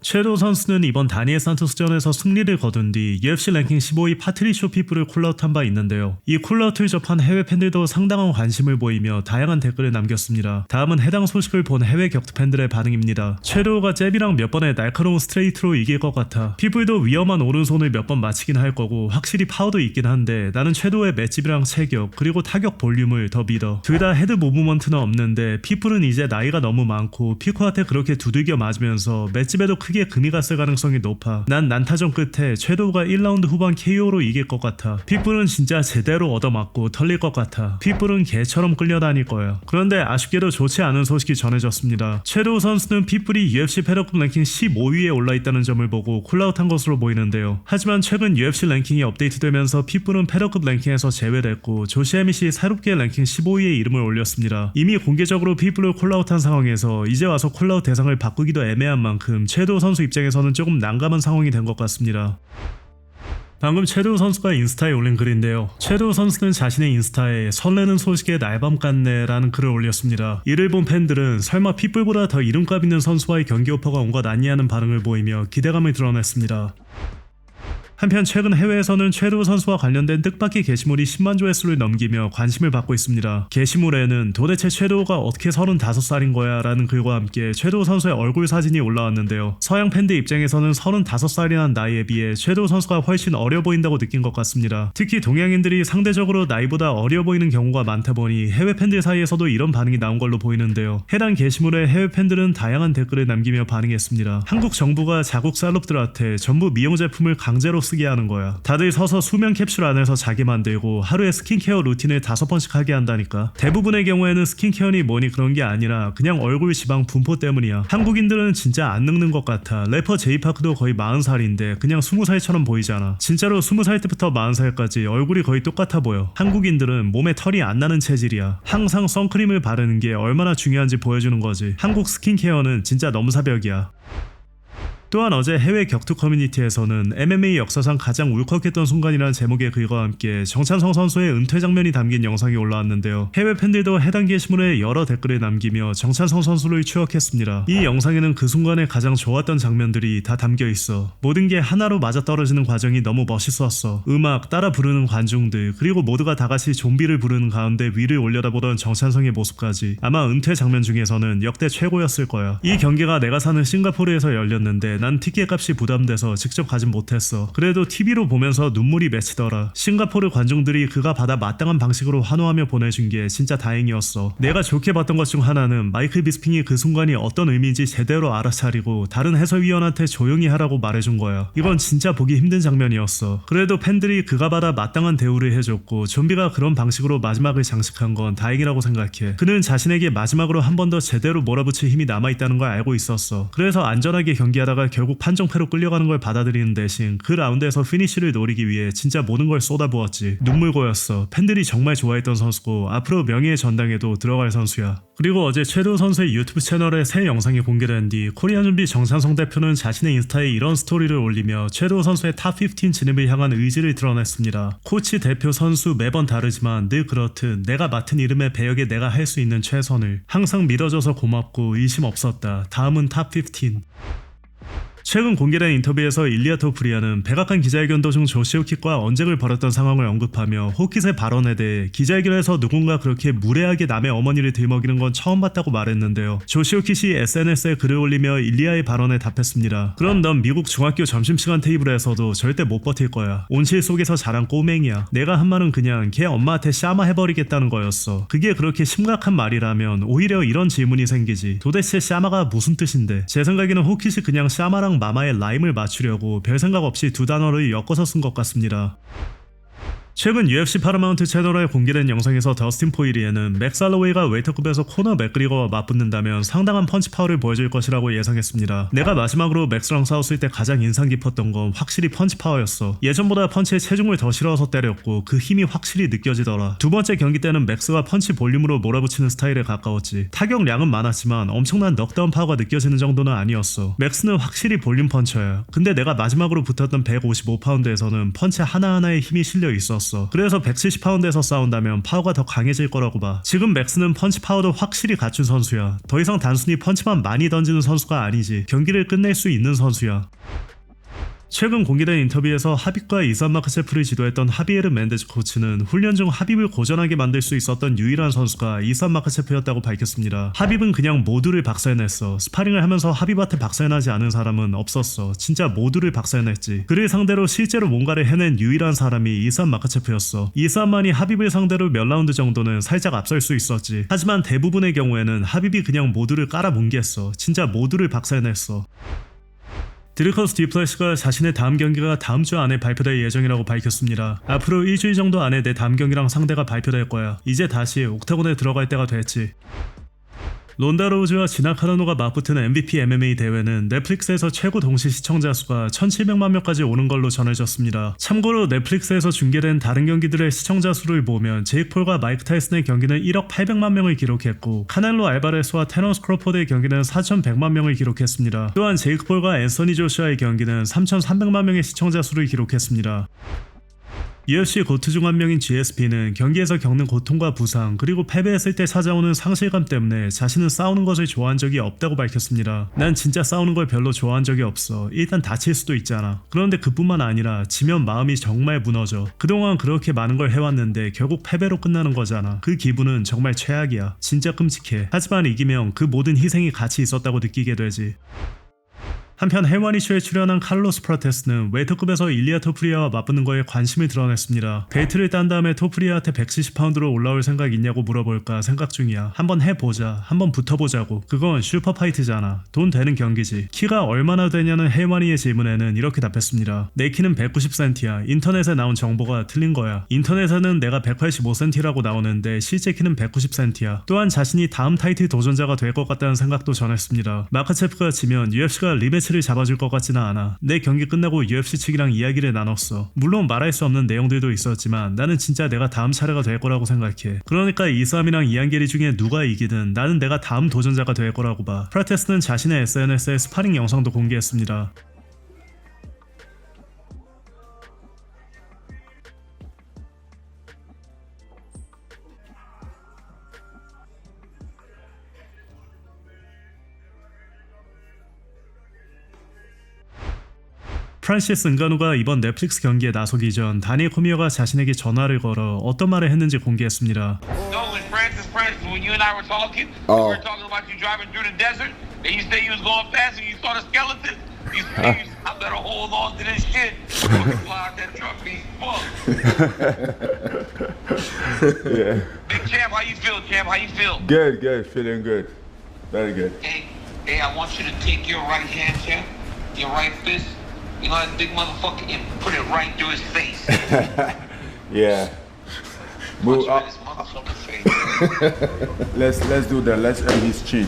섀도우 선수는 이번 다니엘 산토스전에서 승리를 거둔 뒤 UFC 랭킹 15위 파트리쇼 피플을 콜아웃한 바 있는데요. 이 콜아웃을 접한 해외 팬들도 상당한 관심을 보이며 다양한 댓글을 남겼습니다. 다음은 해당 소식을 본 해외 격투 팬들의 반응입니다. 섀도우가 잽이랑 몇 번의 날카로운 스트레이트로 이길 것 같아. 피플도 위험한 오른손을 몇 번 맞히긴 할 거고 확실히 파워도 있긴 한데 나는 섀도우의 맷집이랑 체격 그리고 타격 볼륨을 더 믿어. 둘 다 헤드 무브먼트는 없는데 피플은 이제 나이가 너무 많고 피코한테 그렇게 두들겨 맞으면서 맷집에도 크게 금이 갔을 가능성이 높아. 난 난타전 끝에 섀도우가 1라운드 후반 KO로 이길 것 같아. 피플은 진짜 제대로 얻어맞고 털릴 것 같아. 피플은 개처럼 끌려다닐 거야. 그런데 아쉽게도 좋지 않은 소식이 전해졌습니다. 섀도우 선수는 피플이 UFC 패러급 랭킹 15위에 올라있다는 점을 보고 콜아웃한 것으로 보이는데요. 하지만 최근 UFC 랭킹이 업데이트되면서 피플은 패러급 랭킹에서 제외됐고 조시 해밋이 새롭게 랭킹 15위에 이름을 올렸습니다. 이미 공개적으로 피플을 콜아웃한 상황에서 이제 와서 콜아웃 대상을 바꾸기도 애매한 만큼 섀도우 선수 입장에서는 조금 난감한 상황이 된 것 같습니다. 방금 섀도우 선수가 인스타에 올린 글인데요. 섀도우 선수는 자신의 인스타에 설레는 소식에 날밤 같네 라는 글을 올렸습니다. 이를 본 팬들은 설마 피플보다 더 이름값 있는 선수와의 경기 오퍼가 온 것 아니냐는 반응을 보이며 기대감을 드러냈습니다. 한편 최근 해외에서는 섀도우 선수와 관련된 뜻밖의 게시물이 10만 조회수를 넘기며 관심을 받고 있습니다. 게시물에는 도대체 섀도우가 어떻게 35살인 거야 라는 글과 함께 섀도우 선수의 얼굴 사진이 올라왔는데요. 서양 팬들 입장에서는 35살이라는 나이에 비해 섀도우 선수가 훨씬 어려 보인다고 느낀 것 같습니다. 특히 동양인들이 상대적으로 나이보다 어려 보이는 경우가 많다 보니 해외 팬들 사이에서도 이런 반응이 나온 걸로 보이는데요. 해당 게시물에 해외 팬들은 다양한 댓글을 남기며 반응했습니다. 한국 정부가 자국 셀럽들한테 전부 미용 제품을 강제로 쓰게 하는 거야. 다들 서서 수면 캡슐 안에서 자게 만들고 하루에 스킨케어 루틴을 5번씩 하게 한다니까. 대부분의 경우에는 스킨케어니 뭐니 그런 게 아니라 그냥 얼굴 지방 분포 때문이야. 한국인들은 진짜 안 늙는 것 같아. 래퍼 제이파크도 거의 40살인데 그냥 20살처럼 보이잖아. 진짜로 20살 때부터 40살까지 얼굴이 거의 똑같아 보여. 한국인들은 몸에 털이 안 나는 체질이야. 항상 선크림을 바르는 게 얼마나 중요한지 보여주는 거지. 한국 스킨케어는 진짜 넘사벽이야. 또한 어제 해외 격투 커뮤니티에서는 MMA 역사상 가장 울컥했던 순간이라는 제목의 글과 함께 정찬성 선수의 은퇴 장면이 담긴 영상이 올라왔는데요. 해외 팬들도 해당 게시물에 여러 댓글을 남기며 정찬성 선수를 추억했습니다. 이 영상에는 그 순간에 가장 좋았던 장면들이 다 담겨 있어. 모든 게 하나로 맞아떨어지는 과정이 너무 멋있었어. 음악, 따라 부르는 관중들, 그리고 모두가 다같이 좀비를 부르는 가운데 위를 올려다보던 정찬성의 모습까지 아마 은퇴 장면 중에서는 역대 최고였을 거야. 이 경기가 내가 사는 싱가포르에서 열렸는데 난 티켓 값이 부담돼서 직접 가진 못했어. 그래도 TV로 보면서 눈물이 맺히더라. 싱가포르 관중들이 그가 받아 마땅한 방식으로 환호하며 보내준 게 진짜 다행이었어. 내가 좋게 봤던 것 중 하나는 마이클 비스핑이 그 순간이 어떤 의미인지 제대로 알아차리고 다른 해설위원한테 조용히 하라고 말해준 거야. 이건 진짜 보기 힘든 장면이었어. 그래도 팬들이 그가 받아 마땅한 대우를 해줬고 좀비가 그런 방식으로 마지막을 장식한 건 다행이라고 생각해. 그는 자신에게 마지막으로 한 번 더 제대로 몰아붙일 힘이 남아있다는 걸 알고 있었어. 그래서 안전하게 경기하다가 결국 판정패로 끌려가는 걸 받아들이는 대신 그 라운드에서 피니쉬를 노리기 위해 진짜 모든 걸 쏟아부었지. 눈물고였어. 팬들이 정말 좋아했던 선수고 앞으로 명예의 전당에도 들어갈 선수야. 그리고 어제 섀도우 선수의 유튜브 채널에 새 영상이 공개된 뒤 코리안 좀비 정찬성 대표는 자신의 인스타에 이런 스토리를 올리며 섀도우 선수의 탑15 진입을 향한 의지를 드러냈습니다. 코치, 대표, 선수 매번 다르지만 늘 그렇듯 내가 맡은 이름의 배역에 내가 할 수 있는 최선을 항상 믿어줘서 고맙고 의심 없었다. 다음은 탑15. 최근 공개된 인터뷰에서 일리아 토프리아는 백악관 기자회견 도중 조시 호킷과 언쟁을 벌였던 상황을 언급하며 호킷의 발언에 대해 기자회견에서 누군가 그렇게 무례하게 남의 어머니를 들먹이는 건 처음 봤다고 말했는데요. 조시 호킷이 SNS에 글을 올리며 일리아의 발언에 답했습니다. 그럼 넌 미국 중학교 점심시간 테이블에서도 절대 못 버틸 거야. 온실 속에서 자란 꼬맹이야. 내가 한 말은 그냥 걔 엄마한테 샤마 해버리겠다는 거였어. 그게 그렇게 심각한 말이라면 오히려 이런 질문이 생기지. 도대체 샤마가 무슨 뜻인데? 제 생각에는 호킷이 그냥 샤마랑 마마의 라임을 맞추려고 별 생각 없이 두 단어를 엮어서 쓴 것 같습니다. 최근 UFC 파라마운트 채널에 공개된 영상에서 더스틴 포이리에는 맥 살로웨이가 웨이터급에서 코너 맥그리거와 맞붙는다면 상당한 펀치 파워를 보여줄 것이라고 예상했습니다. 내가 마지막으로 맥스랑 싸웠을 때 가장 인상 깊었던 건 확실히 펀치 파워였어. 예전보다 펀치에 체중을 더 실어서 때렸고 그 힘이 확실히 느껴지더라. 두 번째 경기 때는 맥스가 펀치 볼륨으로 몰아붙이는 스타일에 가까웠지. 타격량은 많았지만 엄청난 넉다운 파워가 느껴지는 정도는 아니었어. 맥스는 확실히 볼륨 펀쳐야. 근데 내가 마지막으로 붙었던 155파운드에서는 펀치 하나하나에 힘이 실려 있었어. 나눴어. 그래서 170파운드에서 싸운다면 파워가 더 강해질 거라고 봐. 지금 맥스는 펀치 파워도 확실히 갖춘 선수야. 더 이상 단순히 펀치만 많이 던지는 선수가 아니지. 경기를 끝낼 수 있는 선수야. 최근 공개된 인터뷰에서 하빕과 이산 마크체프를 지도했던 하비에르 멘데즈 코치는 훈련 중 하빕을 고전하게 만들 수 있었던 유일한 선수가 이산 마크체프였다고 밝혔습니다. 하빕은 그냥 모두를 박살냈어. 스파링을 하면서 하빕한테 박살나지 않은 사람은 없었어. 진짜 모두를 박살냈지. 그를 상대로 실제로 뭔가를 해낸 유일한 사람이 이산 마크체프였어. 이산만이 하빕을 상대로 몇 라운드 정도는 살짝 앞설 수 있었지. 하지만 대부분의 경우에는 하빕이 그냥 모두를 깔아뭉갰어. 진짜 모두를 박살냈어. 드리커스 디플래시가 자신의 다음 경기가 다음 주 안에 발표될 예정이라고 밝혔습니다. 앞으로 일주일 정도 안에 내 다음 경기랑 상대가 발표될 거야. 이제 다시 옥타곤에 들어갈 때가 됐지. 론다 로우즈와 지나 카르노가 맞붙은 MVP MMA 대회는 넷플릭스에서 최고 동시 시청자 수가 1700만 명까지 오는 걸로 전해졌습니다. 참고로 넷플릭스에서 중계된 다른 경기들의 시청자 수를 보면 제이크 폴과 마이크 타이슨의 경기는 1억 800만 명을 기록했고 카넬로 알바레스와 테너스 크로포드의 경기는 4100만 명을 기록했습니다. 또한 제이크 폴과 앤서니 조슈아의 경기는 3300만 명의 시청자 수를 기록했습니다. UFC 고트 중 한 명인 GSP는 경기에서 겪는 고통과 부상 그리고 패배했을 때 찾아오는 상실감 때문에 자신은 싸우는 것을 좋아한 적이 없다고 밝혔습니다. 난 진짜 싸우는 걸 별로 좋아한 적이 없어. 일단 다칠 수도 있잖아. 그런데 그뿐만 아니라 지면 마음이 정말 무너져. 그동안 그렇게 많은 걸 해왔는데 결국 패배로 끝나는 거잖아. 그 기분은 정말 최악이야. 진짜 끔찍해. 하지만 이기면 그 모든 희생이 가치 있었다고 느끼게 되지. 한편 해외 이슈에 출연한 칼로스 프라테스는 웨이터급에서 일리아 토프리아와 맞붙는 거에 관심을 드러냈습니다. 벨트를 딴 다음에 토프리아한테 170파운드로 올라올 생각 있냐고 물어볼까 생각 중이야. 한번 해보자. 한번 붙어보자고. 그건 슈퍼파이트잖아. 돈 되는 경기지. 키가 얼마나 되냐는 헬마니의 질문에는 이렇게 답했습니다. 내 키는 190cm야. 인터넷에 나온 정보가 틀린 거야. 인터넷에는 내가 185cm라고 나오는데 실제 키는 190cm야. 또한 자신이 다음 타이틀 도전자가 될 것 같다는 생각도 전했습니다. 마카체프가 지면 UFC가 리매치 를 잡아줄 것 같지는 않아. 내 경기 끝나고 UFC 측이랑 이야기를 나눴어. 물론 말할 수 없는 내용들도 있었지만 나는 진짜 내가 다음 차례가 될 거라고 생각해. 그러니까 이 싸움이랑 이안게리 중에 누가 이기든 나는 내가 다음 도전자가 될 거라고 봐. 프라테스는 자신의 SNS에 스파링 영상도 공개했습니다. 프란시스 은가누가 이번 넷플릭스 경기에 나서기 전 다니엘 코미어가 자신에게 전화를 걸어 어떤 말을 했는지 공개했습니다. No, Francis, when you and I were talking, we were talking about you driving through the desert, and you said you was going fast and you saw the skeleton. You said, I better hold on to this shit. Fly out that truck, be fucked. Yeah. Big Champ, how you feel, Champ? How you feel? Good, feeling good. Very good. Hey, I want you to take your right hand, Champ, your right fist, you know that big motherfucker, and put it right through his face. Yeah. Watch Move up. this motherfucker's face. Let's do that. Let's end his chin.